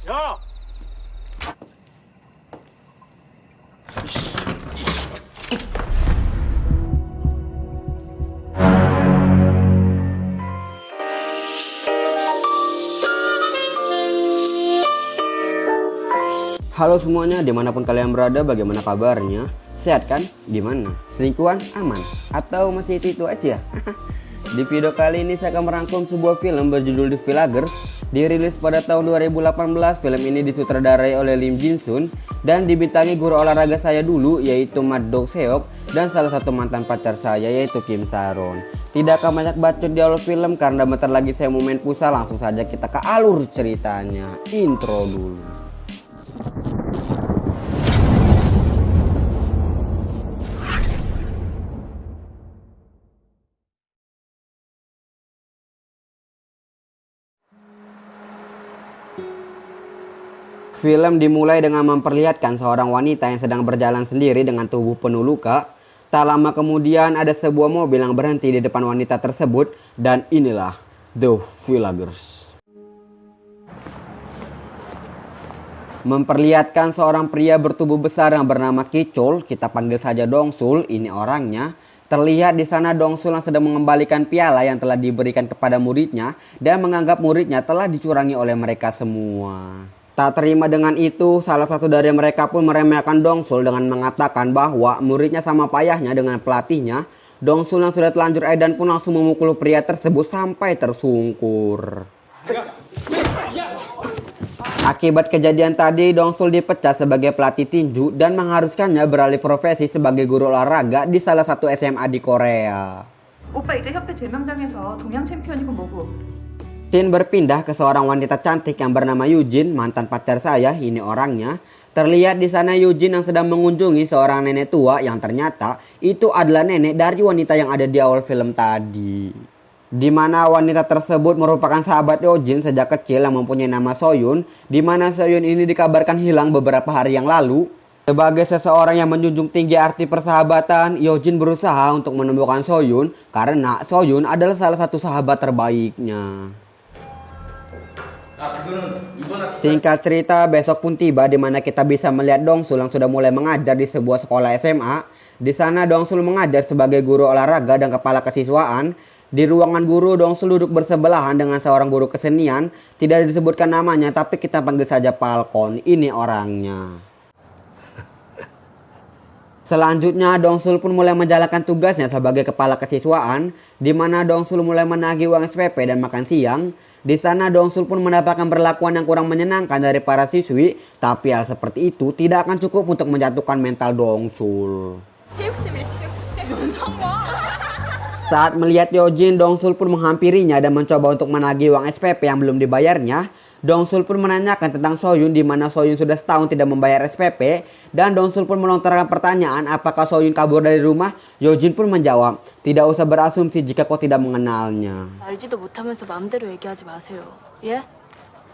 야! Halo semuanya, dimanapun kalian berada, bagaimana kabarnya? Sehat kan? Gimana? Selingkuhan? Aman? Atau masih itu aja? Di video kali ini saya akan merangkum sebuah film berjudul The Villagers. Dirilis pada tahun 2018, film ini disutradarai oleh Lim Jin Sun dan dibintangi guru olahraga saya dulu yaitu Mat Dong Seok dan salah satu mantan pacar saya yaitu Kim Saron. Tidak akan banyak bacot di awal film karena bentar lagi saya mau main pusat, langsung saja kita ke alur ceritanya. Intro dulu. Film dimulai dengan memperlihatkan seorang wanita yang sedang berjalan sendiri dengan tubuh penuh luka. Tak lama kemudian ada sebuah mobil yang berhenti di depan wanita tersebut dan inilah The Villagers. Memperlihatkan seorang pria bertubuh besar yang bernama Kichol, kita panggil saja Dongsul, ini orangnya. Terlihat di sana Dongsul yang sedang mengembalikan piala yang telah diberikan kepada muridnya dan menganggap muridnya telah dicurangi oleh mereka semua. Tak terima dengan itu, salah satu dari mereka pun meremehkan Dongsul dengan mengatakan bahwa muridnya sama payahnya dengan pelatihnya. Dongsul yang sudah telanjur edan pun langsung memukul pria tersebut sampai tersungkur. Akibat kejadian tadi, Dongsul dipecat sebagai pelatih tinju dan mengharuskannya beralih profesi sebagai guru olahraga di salah satu SMA di Korea. 오빠 이제 협회 제명당해서 동양 챔피언이고 뭐고. Scene berpindah ke seorang wanita cantik yang bernama Yujin, mantan pacar saya, ini orangnya. Terlihat di sana Yujin yang sedang mengunjungi seorang nenek tua yang ternyata itu adalah nenek dari wanita yang ada di awal film tadi. Di mana wanita tersebut merupakan sahabat Yujin sejak kecil yang mempunyai nama Soyun, di mana Soyun ini dikabarkan hilang beberapa hari yang lalu. Sebagai seseorang yang menjunjung tinggi arti persahabatan, Yojin berusaha untuk menemukan Soyun karena Soyun adalah salah satu sahabat terbaiknya. Singkat cerita, besok pun tiba di mana kita bisa melihat Dongsul yang sudah mulai mengajar di sebuah sekolah SMA. Di sana Dongsul mengajar sebagai guru olahraga dan kepala kesiswaan. Di ruangan guru, Dongsul duduk bersebelahan dengan seorang guru kesenian. Tidak disebutkan namanya, tapi kita panggil saja Falcon. Ini orangnya. Selanjutnya, Dongsul pun mulai menjalankan tugasnya sebagai kepala kesiswaan, di mana Dongsul mulai menagih uang SPP dan makan siang. Di sana, Dongsul pun mendapatkan perlakuan yang kurang menyenangkan dari para siswi, tapi hal seperti itu tidak akan cukup untuk menjatuhkan mental Dongsul. Saat melihat Yojin, Dongsul pun menghampirinya dan mencoba untuk menagih uang SPP yang belum dibayarnya. Dongsul pun menanyakan tentang Soyun, di mana Soyun sudah setahun tidak membayar SPP. Dan Dongsul pun melontarkan pertanyaan apakah Soyun kabur dari rumah. Yojin pun menjawab, tidak usah berasumsi jika kau tidak mengenalnya. 알지도 못하면서 마음대로 얘기하지 마세요. 예?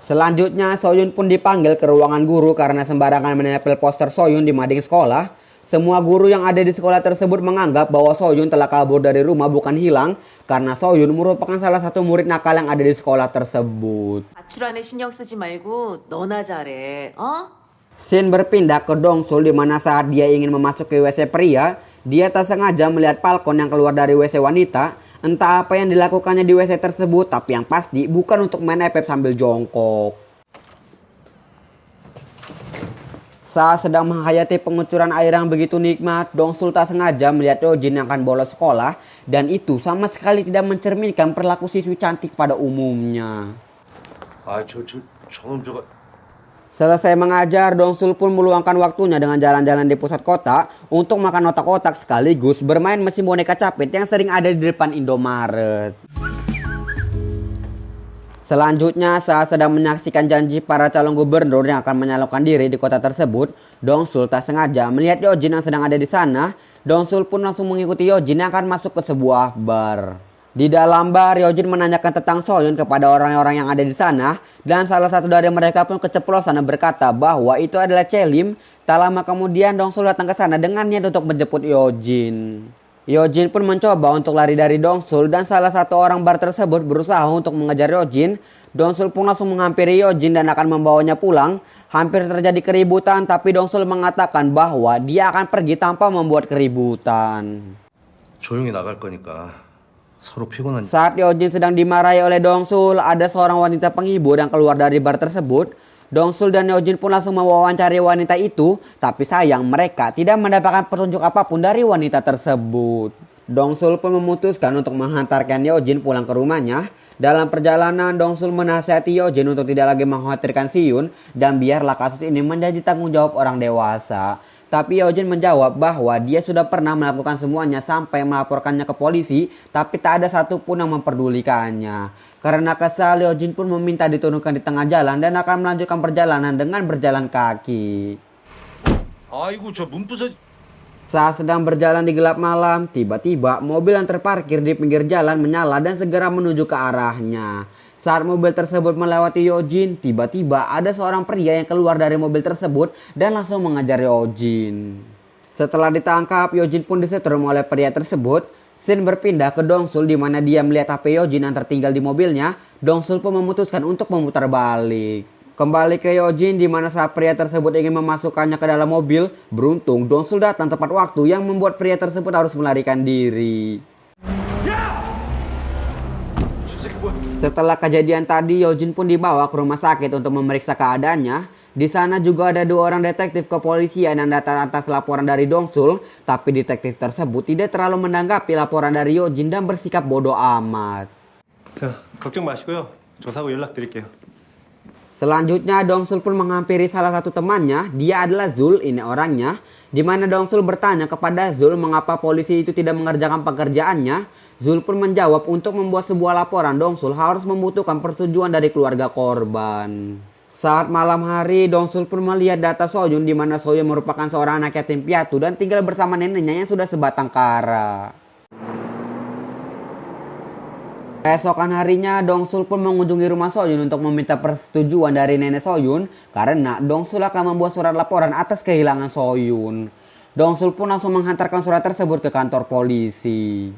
Selanjutnya Soyun pun dipanggil ke ruangan guru karena sembarangan menempel poster Soyun di mading sekolah. Semua guru yang ada di sekolah tersebut menganggap bahwa Soyun telah kabur dari rumah bukan hilang karena Soyun merupakan salah satu murid nakal yang ada di sekolah tersebut. 아출안에 신경 쓰지 말고 너나 잘해. 어? Scene berpindah ke Dongsul di mana saat dia ingin memasuki WC pria, dia tak sengaja melihat Falcon yang keluar dari WC wanita. Entah apa yang dilakukannya di WC tersebut, tapi yang pasti bukan untuk main FF sambil jongkok. Saat sedang menghayati pengucuran air yang begitu nikmat, Dongsul tak sengaja melihat Yojin yang akan bolos sekolah, dan itu sama sekali tidak mencerminkan perilaku siswi cantik pada umumnya. 저놈 저거. Selesai mengajar, Dongsul pun meluangkan waktunya dengan jalan-jalan di pusat kota untuk makan otak-otak sekaligus bermain mesin boneka capit yang sering ada di depan Indomaret. Selanjutnya, saat sedang menyaksikan janji para calon gubernur yang akan menyalurkan diri di kota tersebut, Dongsul tak sengaja melihat Yojin yang sedang ada di sana. Dongsul pun langsung mengikuti Yojin yang akan masuk ke sebuah bar. Di dalam bar, Yojin menanyakan tentang Soyun kepada orang-orang yang ada di sana, dan salah satu dari mereka pun keceplosan dan berkata bahwa itu adalah Chelim. Tak lama kemudian, Dongsul datang ke sana dengan niat untuk menjemput Yojin. Yojin pun mencoba untuk lari dari Dongsul dan salah satu orang bar tersebut berusaha untuk mengejar Yojin. Dongsul pun langsung menghampiri Yojin dan akan membawanya pulang. Hampir terjadi keributan, tapi Dongsul mengatakan bahwa dia akan pergi tanpa membuat keributan. 조용히 나갈 거니까 서로 피곤한. Saat Yojin sedang dimarahi oleh Dongsul, ada seorang wanita penghibur yang keluar dari bar tersebut. Dongsul dan Yojin pun langsung mewawancari wanita itu, tapi sayang mereka tidak mendapatkan petunjuk apapun dari wanita tersebut. Dongsul pun memutuskan untuk menghantarkan Yojin pulang ke rumahnya. Dalam perjalanan, Dongsul menasihati Yojin untuk tidak lagi mengkhawatirkan Siyun dan biarlah kasus ini menjadi tanggung jawab orang dewasa. Tapi Yojin menjawab bahwa dia sudah pernah melakukan semuanya sampai melaporkannya ke polisi, tapi tak ada satupun yang memperdulikannya. Karena kesal, Yojin pun meminta diturunkan di tengah jalan dan akan melanjutkan perjalanan dengan berjalan kaki. 아이고 저 문 부서. Saat sedang berjalan di gelap malam, tiba-tiba mobil yang terparkir di pinggir jalan menyala dan segera menuju ke arahnya. Saat mobil tersebut melewati Yojin, tiba-tiba ada seorang pria yang keluar dari mobil tersebut dan langsung mengejar Yojin. Setelah ditangkap, Yojin pun disetrum oleh pria tersebut. Scene berpindah ke Dongsul di mana dia melihat HP Yojin yang tertinggal di mobilnya. Dongsul pun memutuskan untuk memutar balik. Kembali ke Yojin di mana saat pria tersebut ingin memasukkannya ke dalam mobil, beruntung Dongsul datang tepat waktu yang membuat pria tersebut harus melarikan diri. Setelah kejadian tadi, Yojin pun dibawa ke rumah sakit untuk memeriksa keadaannya. Di sana juga ada 2 orang detektif kepolisian yang datang atas laporan dari Dongsul, tapi detektif tersebut tidak terlalu menanggapi laporan dari Yojin dan bersikap bodoh amat. 자, 걱정 마시고요. 조사하고 연락드릴게요. Selanjutnya Dongsul pun menghampiri salah satu temannya. Dia adalah Zul, ini orangnya. Di mana Dongsul bertanya kepada Zul mengapa polisi itu tidak mengerjakan pekerjaannya. Zul pun menjawab untuk membuat sebuah laporan Dongsul harus membutuhkan persetujuan dari keluarga korban. Saat malam hari, Dongsul pun melihat data Soyun di mana Soyun merupakan seorang anak yatim piatu dan tinggal bersama neneknya yang sudah sebatang kara. Keesokan harinya, Dongsul pun mengunjungi rumah Soyun untuk meminta persetujuan dari nenek Soyun karena Dongsul akan membuat surat laporan atas kehilangan Soyun. Dongsul pun langsung menghantarkan surat tersebut ke kantor polisi.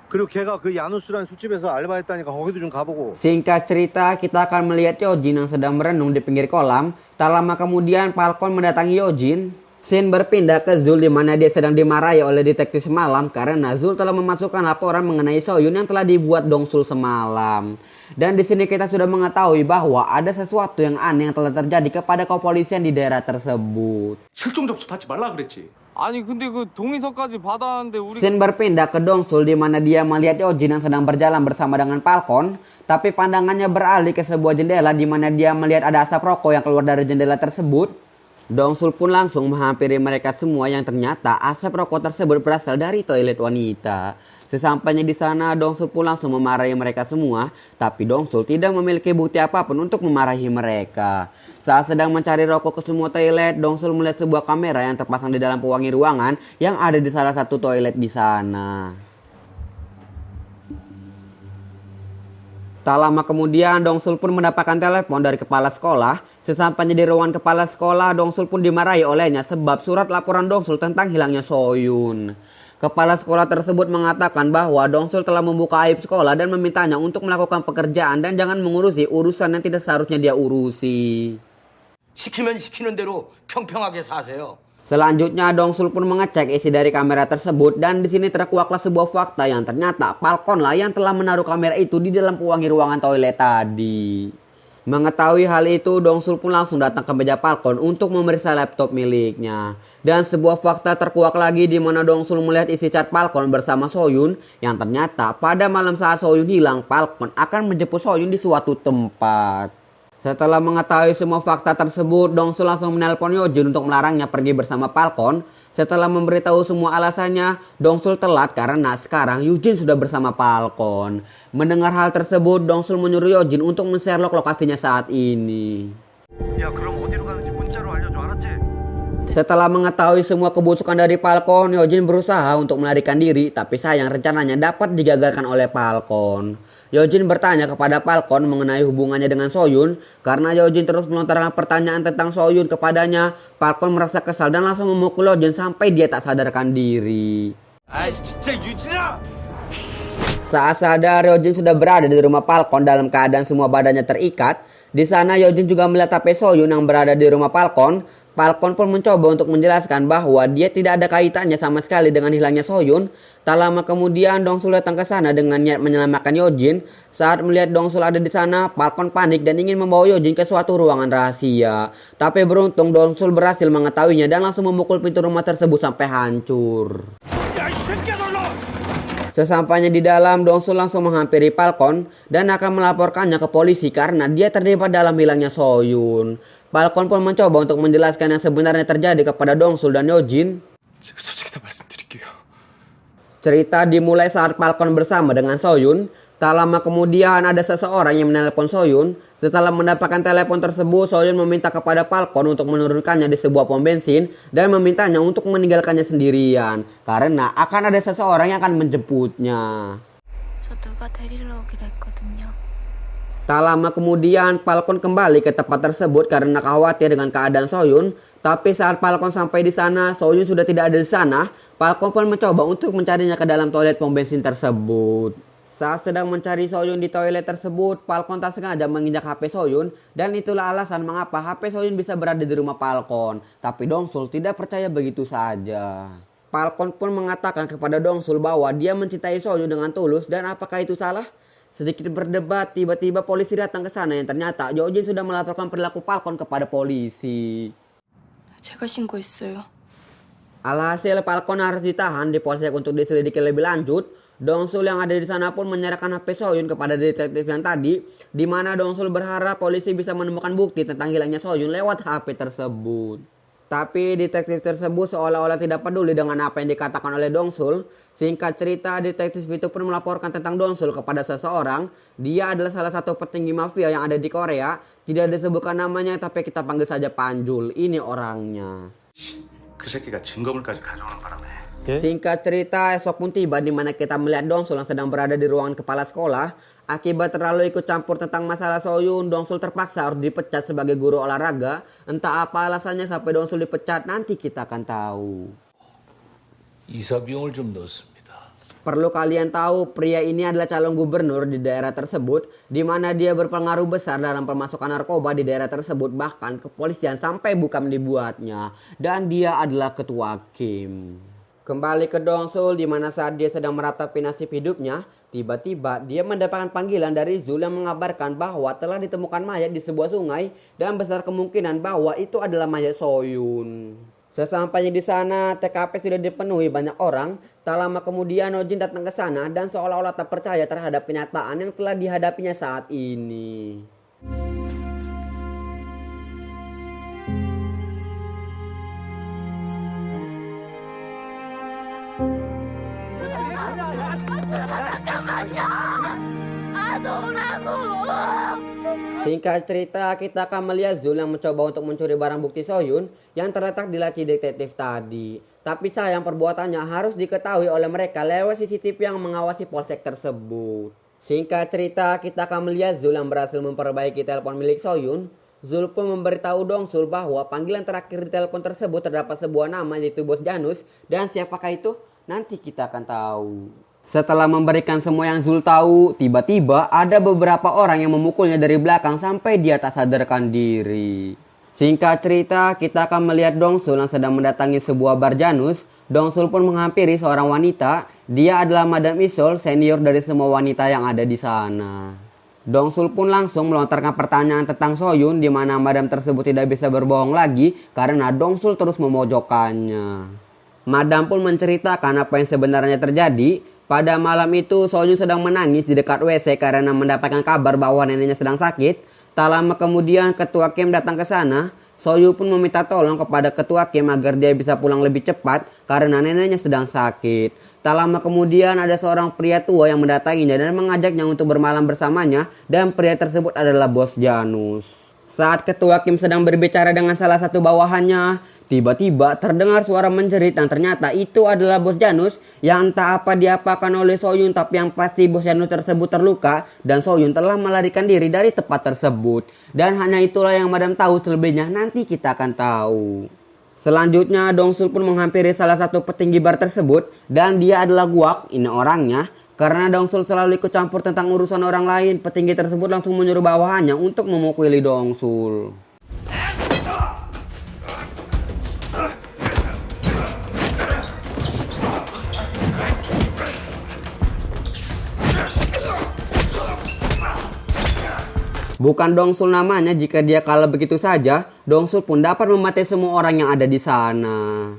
그리고 걔가 그 야누스라는 술집에서 알바했다니까 거기도 좀 가보고. Singkat cerita, kita akan melihat Yojin yang sedang merenung di pinggir kolam. Tak lama kemudian, Falcon mendatangi Yojin. Scene berpindah ke Zul di mana dia sedang dimarahi oleh detektif semalam karena Zul telah memasukkan laporan mengenai Soyun yang telah dibuat Dongsul semalam. Dan di sini kita sudah mengetahui bahwa ada sesuatu yang aneh yang telah terjadi kepada kepolisian di daerah tersebut. 실종 접수 받지 말라 그랬지. 아니 근데 그 동의서까지 받았는데 우리 Scene berpindah ke Dongsul di mana dia melihat Yojin yang sedang berjalan bersama dengan Falcon, tapi pandangannya beralih ke sebuah jendela di mana dia melihat ada asap rokok yang keluar dari jendela tersebut. Dongsul pun langsung menghampiri mereka semua yang ternyata asap rokok tersebut berasal dari toilet wanita. Sesampainya di sana, Dongsul pun langsung memarahi mereka semua, tapi Dongsul tidak memiliki bukti apapun untuk memarahi mereka. Saat sedang mencari rokok ke semua toilet, Dongsul melihat sebuah kamera yang terpasang di dalam pewangi ruangan yang ada di salah satu toilet di sana. Tak lama kemudian, Dongsul pun mendapatkan telepon dari kepala sekolah. Sesampainya di ruangan kepala sekolah, Dongsul pun dimarahi olehnya sebab surat laporan Dongsul tentang hilangnya Soyun. Kepala sekolah tersebut mengatakan bahwa Dongsul telah membuka aib sekolah dan memintanya untuk melakukan pekerjaan dan jangan mengurusi urusan yang tidak seharusnya dia urusi. 시키면 시키는 대로 평평하게 사세요. Selanjutnya, Dongsul pun mengecek isi dari kamera tersebut dan di sini terkuaklah sebuah fakta yang ternyata Falcon lah yang telah menaruh kamera itu di dalam pewangi ruangan toilet tadi. Mengetahui hal itu, Dongsul pun langsung datang ke meja Falcon untuk memeriksa laptop miliknya. Dan sebuah fakta terkuak lagi di mana Dongsul melihat isi chat Falcon bersama Soyun yang ternyata pada malam saat Soyun hilang, Falcon akan menjemput Soyun di suatu tempat. Setelah mengetahui semua fakta tersebut, Dongsul langsung menelpon Yojin untuk melarangnya pergi bersama Falcon. Setelah memberitahu semua alasannya, Dongsul telat karena sekarang Yojin sudah bersama Falcon. Mendengar hal tersebut, Dongsul menyuruh Yojin untuk men-Sherlock lokasinya saat ini. 야, 그럼 어디로 가는지 문자로 알려줘, 알았지? Setelah mengetahui semua kebusukan dari Falcon, Yojin berusaha untuk melarikan diri, tapi sayang rencananya dapat digagalkan oleh Falcon. Yojin bertanya kepada Falcon mengenai hubungannya dengan Soyun. Karena Yojin terus melontarkan pertanyaan tentang Soyun kepadanya, Falcon merasa kesal dan langsung memukul Yojin sampai dia tak sadarkan diri. 아 진짜 유진아! Saat sadar, Yojin sudah berada di rumah Falcon dalam keadaan semua badannya terikat. Di sana Yojin juga melihat HP Soyun yang berada di rumah Falcon. Falcon pun mencoba untuk menjelaskan bahwa dia tidak ada kaitannya sama sekali dengan hilangnya Soyun. Tak lama kemudian Dongsul datang ke sana dengan niat menyelamatkan Yojin. Saat melihat Dongsul ada di sana, Falcon panik dan ingin membawa Yojin ke suatu ruangan rahasia. Tapi beruntung Dongsul berhasil mengetahuinya dan langsung memukul pintu rumah tersebut sampai hancur. Sesampainya di dalam, Dongsul langsung menghampiri Falcon dan akan melaporkannya ke polisi karena dia terlibat dalam hilangnya Soyun. Falcon pun mencoba untuk menjelaskan yang sebenarnya terjadi kepada Dongsul dan Yojin. 솔직히 다 말씀드릴게요. Cerita dimulai saat Falcon bersama dengan Soyun. Tak lama kemudian ada seseorang yang menelpon Soyun. Setelah mendapatkan telepon tersebut, Soyun meminta kepada Falcon untuk menurunkannya di sebuah pom bensin dan memintanya untuk meninggalkannya sendirian karena akan ada seseorang yang akan menjemputnya. 저 누가 데리러 오기로 했거든요. Tak lama kemudian Falcon kembali ke tempat tersebut karena khawatir dengan keadaan Soyun. Tapi saat Falcon sampai di sana, Soyun sudah tidak ada di sana. Falcon pun mencoba untuk mencarinya ke dalam toilet pom bensin tersebut. Saat sedang mencari Soyun di toilet tersebut, Falcon tak sengaja menginjak HP Soyun dan itulah alasan mengapa HP Soyun bisa berada di rumah Falcon. Tapi Dongsul tidak percaya begitu saja. Falcon pun mengatakan kepada Dongsul bahwa dia mencintai Soyun dengan tulus dan apakah itu salah? Sedikit berdebat, tiba-tiba polisi datang ke sana yang ternyata Yojin sudah melaporkan perilaku Falcon kepada polisi. 제가 신고했어요. Alhasil Falcon harus ditahan di polsek untuk diselidiki lebih lanjut. Dongsul yang ada di sana pun menyerahkan HP Soyun kepada detektif yang tadi, di mana Dongsul berharap polisi bisa menemukan bukti tentang hilangnya Soyun lewat HP tersebut. Tapi detektif tersebut seolah-olah tidak peduli dengan apa yang dikatakan oleh Dongsul. Singkat cerita, detektif itu pun melaporkan tentang Dongsul kepada seseorang. Dia adalah salah satu petinggi mafia yang ada di Korea. Tidak disebutkan namanya, tapi kita panggil saja Panjul. Ini orangnya. 그 새끼가 증거물까지 가져오는 바람에. Singkat cerita, esok pun tiba di mana kita melihat Dongsul yang sedang berada di ruangan kepala sekolah. Akibat terlalu ikut campur tentang masalah Soyun, Dongsul terpaksa harus dipecat sebagai guru olahraga. Entah apa alasannya sampai Dongsul dipecat, nanti kita akan tahu. 이사 비용을 좀 넣었습니다. Perlu kalian tahu, pria ini adalah calon gubernur di daerah tersebut, di mana dia berpengaruh besar dalam pemasukan narkoba di daerah tersebut, bahkan kepolisian sampai bukan dibuatnya. Dan dia adalah ketua Kim. Kembali ke Dongsul, di mana saat dia sedang meratapi nasib hidupnya, tiba-tiba dia mendapatkan panggilan dari Zul yang mengabarkan bahwa telah ditemukan mayat di sebuah sungai dan besar kemungkinan bahwa itu adalah mayat Soyun. Sesampainya di sana, TKP sudah dipenuhi banyak orang. Tak lama kemudian Yojin datang ke sana dan seolah-olah tak percaya terhadap kenyataan yang telah dihadapinya saat ini. Singkat cerita, kita akan melihat Zul yang mencoba untuk mencuri barang bukti Soyun yang terletak di laci detektif tadi. Tapi sayang perbuatannya harus diketahui oleh mereka lewat CCTV yang mengawasi polsek tersebut. Singkat cerita, kita akan melihat Zul yang berhasil memperbaiki telepon milik Soyun. Zul pun memberitahu Dongsul bahwa panggilan terakhir di telepon tersebut terdapat sebuah nama yaitu Bos Janus. Dan siapakah itu? Nanti kita akan tahu. Setelah memberikan semua yang Zul tahu, tiba-tiba ada beberapa orang yang memukulnya dari belakang sampai dia tak sadarkan diri. Singkat cerita, kita akan melihat Dongsul yang sedang mendatangi sebuah bar Janus. Dongsul pun menghampiri seorang wanita. Dia adalah Madam Isol, senior dari semua wanita yang ada di sana. Dongsul pun langsung melontarkan pertanyaan tentang Soyun, di mana Madam tersebut tidak bisa berbohong lagi karena Dongsul terus memojokkannya. Madam pun menceritakan apa yang sebenarnya terjadi. Pada malam itu, Soyun sedang menangis di dekat WC karena mendapatkan kabar bahwa neneknya sedang sakit. Tak lama kemudian, Ketua Kim datang ke sana. Soyun pun meminta tolong kepada Ketua Kim agar dia bisa pulang lebih cepat karena neneknya sedang sakit. Tak lama kemudian, ada seorang pria tua yang mendatanginya dan mengajaknya untuk bermalam bersamanya, dan pria tersebut adalah Bos Janus. Saat Ketua Kim sedang berbicara dengan salah satu bawahannya, tiba-tiba terdengar suara menjerit dan ternyata itu adalah Bos Janus yang entah apa diapakan oleh Soyun, tapi yang pasti Bos Janus tersebut terluka dan Soyun telah melarikan diri dari tempat tersebut. Dan hanya itulah yang Madam tahu, selebihnya nanti kita akan tahu. Selanjutnya Dongsul pun menghampiri salah satu petinggi bar tersebut dan dia adalah Guak, ini orangnya. Karena Dongsul selalu ikut campur tentang urusan orang lain, petinggi tersebut langsung menyuruh bawahannya untuk memukuli Dongsul. Bukan Dongsul namanya, jika dia kalah begitu saja, Dongsul pun dapat memati semua orang yang ada di sana.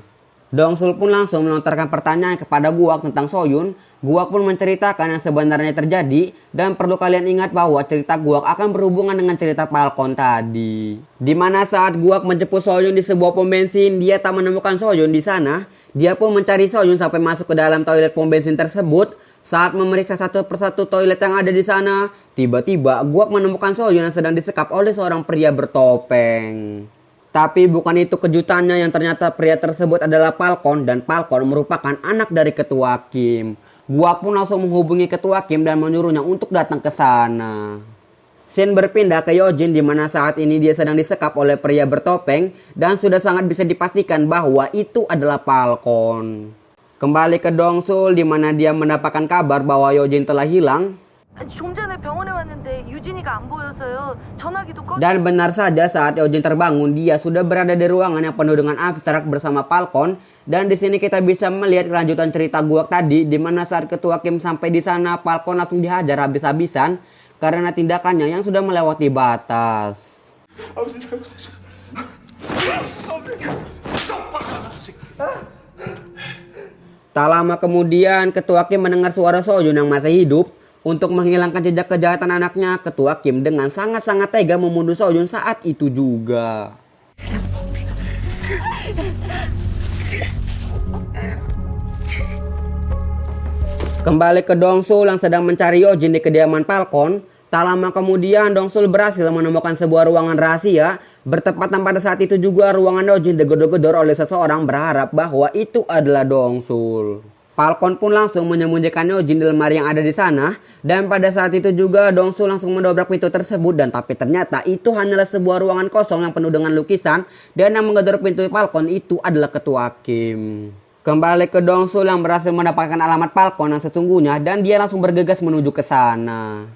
Dongsul pun langsung melontarkan pertanyaan kepada Guak tentang Soyun. Guak pun menceritakan yang sebenarnya terjadi, dan perlu kalian ingat bahwa cerita Guak akan berhubungan dengan cerita Falcon tadi. Dimana saat Guak menjemput Soyun di sebuah pom bensin, dia tak menemukan Soyun di sana. Dia pun mencari Soyun sampai masuk ke dalam toilet pom bensin tersebut. Saat memeriksa satu persatu toilet yang ada di sana, tiba-tiba Guak menemukan Soyun yang sedang disekap oleh seorang pria bertopeng. Tapi bukan itu kejutannya, yang ternyata pria tersebut adalah Falcon, dan Falcon merupakan anak dari Ketua Kim. Guak pun langsung menghubungi Ketua Kim dan menyuruhnya untuk datang ke sana. Scene berpindah ke Yojin, di mana saat ini dia sedang disekap oleh pria bertopeng dan sudah sangat bisa dipastikan bahwa itu adalah Falcon. Kembali ke Dongsul, di mana dia mendapatkan kabar bahwa Yojin telah hilang. 좀 전에 병원에 왔는데 유진이가 안 보여서요. 전화기도 꺼. Dan benar saja, saat Yojin terbangun, dia sudah berada di ruangan yang penuh dengan abstrak bersama Falcon. Dan di sini kita bisa melihat kelanjutan cerita Guak tadi, di mana saat Ketua Kim sampai di sana, Falcon langsung dihajar habis-habisan karena tindakannya yang sudah melewati batas. Tak lama kemudian, Ketua Kim mendengar suara Soyun yang masih hidup. Untuk menghilangkan jejak kejahatan anaknya, Ketua Kim dengan sangat-sangat tega membunuh Soyun saat itu juga. Kembali ke Dongsul yang sedang mencari Yojin di kediaman Falcon. Tak lama kemudian, Dongsul berhasil menemukan sebuah ruangan rahasia. Bertepatan pada saat itu juga, ruangan Yojin digedor-gedor oleh seseorang berharap bahwa itu adalah Dongsul. Falcon pun langsung menyembunyikan Yojin di lemari yang ada di sana. Dan pada saat itu juga Dongsul langsung mendobrak pintu tersebut. Dan tapi ternyata itu hanyalah sebuah ruangan kosong yang penuh dengan lukisan. Dan yang menggedor pintu Falcon itu adalah Ketua Kim. Kembali ke Dongsul yang berhasil mendapatkan alamat Falcon yang sesungguhnya. Dan dia langsung bergegas menuju ke sana.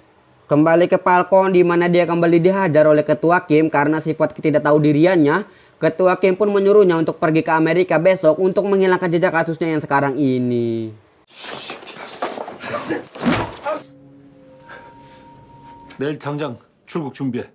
Kembali ke Falcon, di mana dia kembali dihajar oleh Ketua Kim karena sifat ketidaktahudiannya. Ketua Kim pun menyuruhnya untuk pergi ke Amerika besok untuk menghilangkan jejak kasusnya yang sekarang ini. 내일 당장 출국 준비해.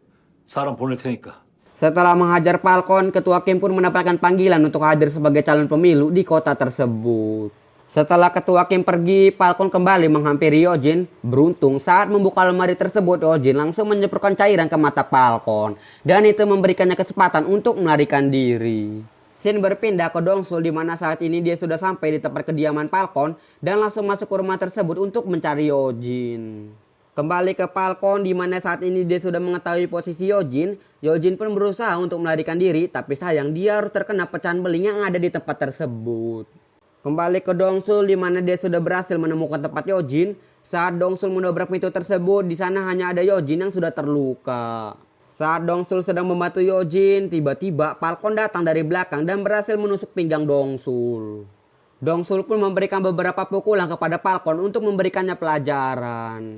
사람 보낼 테니까. Setelah menghajar Falcon, Ketua Kim pun mendapatkan panggilan untuk hadir sebagai calon pemilu di kota tersebut. Setelah Ketua Kim pergi, Falcon kembali menghampiri Yojin. Beruntung saat membuka lemari tersebut, Yojin langsung menyemprotkan cairan ke mata Falcon. Dan itu memberikannya kesempatan untuk melarikan diri. Scene berpindah ke Dongsul, di mana saat ini dia sudah sampai di tempat kediaman Falcon. Dan langsung masuk ke rumah tersebut untuk mencari Yojin. Kembali ke Falcon, di mana saat ini dia sudah mengetahui posisi Yojin. Yojin pun berusaha untuk melarikan diri, tapi sayang dia harus terkena pecahan beling yang ada di tempat tersebut. Kembali ke Dongsul, di mana dia sudah berhasil menemukan tempat Yojin. Saat Dongsul mendobrak pintu tersebut, di sana hanya ada Yojin yang sudah terluka. Saat Dongsul sedang membantu Yojin, tiba-tiba Falcon datang dari belakang dan berhasil menusuk pinggang Dongsul. Dongsul pun memberikan beberapa pukulan kepada Falcon untuk memberikannya pelajaran.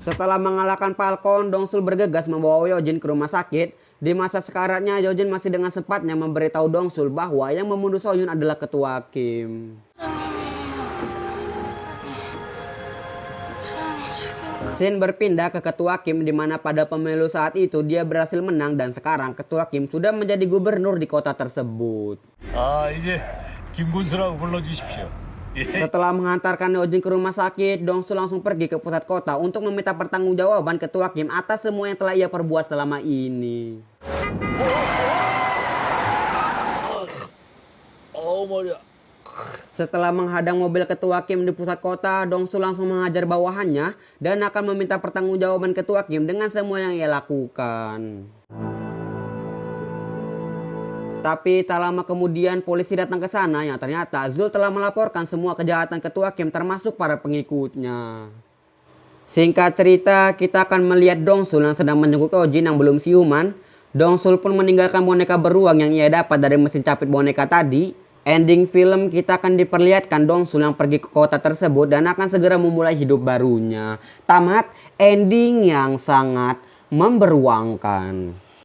Setelah mengalahkan Falcon, Dongsul bergegas membawa Yojin ke rumah sakit. Di masa sekaratnya, Yojin masih dengan sempatnya memberitahu Dongsul bahwa yang membunuh Soyun adalah Ketua Kim. Scene berpindah ke Ketua Kim, di mana pada pemilu saat itu dia berhasil menang dan sekarang Ketua Kim sudah menjadi gubernur di kota tersebut. 이제 김군수라고 불러주십시오. Setelah menghantarkan Yojin ke rumah sakit, Dongsul langsung pergi ke pusat kota untuk meminta pertanggungjawaban Ketua Kim atas semua yang telah ia perbuat selama ini. Setelah menghadang mobil Ketua Kim di pusat kota, Dongsul langsung menghajar bawahannya dan akan meminta pertanggungjawaban Ketua Kim dengan semua yang ia lakukan. Tapi tak lama kemudian polisi datang ke sana yang ternyata Zul telah melaporkan semua kejahatan Ketua Kim termasuk para pengikutnya. Singkat cerita, kita akan melihat Dongsul yang sedang menjenguk Eugene yang belum siuman. Dongsul pun meninggalkan boneka beruang yang ia dapat dari mesin capit boneka tadi. Ending film kita akan diperlihatkan Dongsul yang pergi ke kota tersebut dan akan segera memulai hidup barunya. Tamat, ending yang sangat memberuangkan.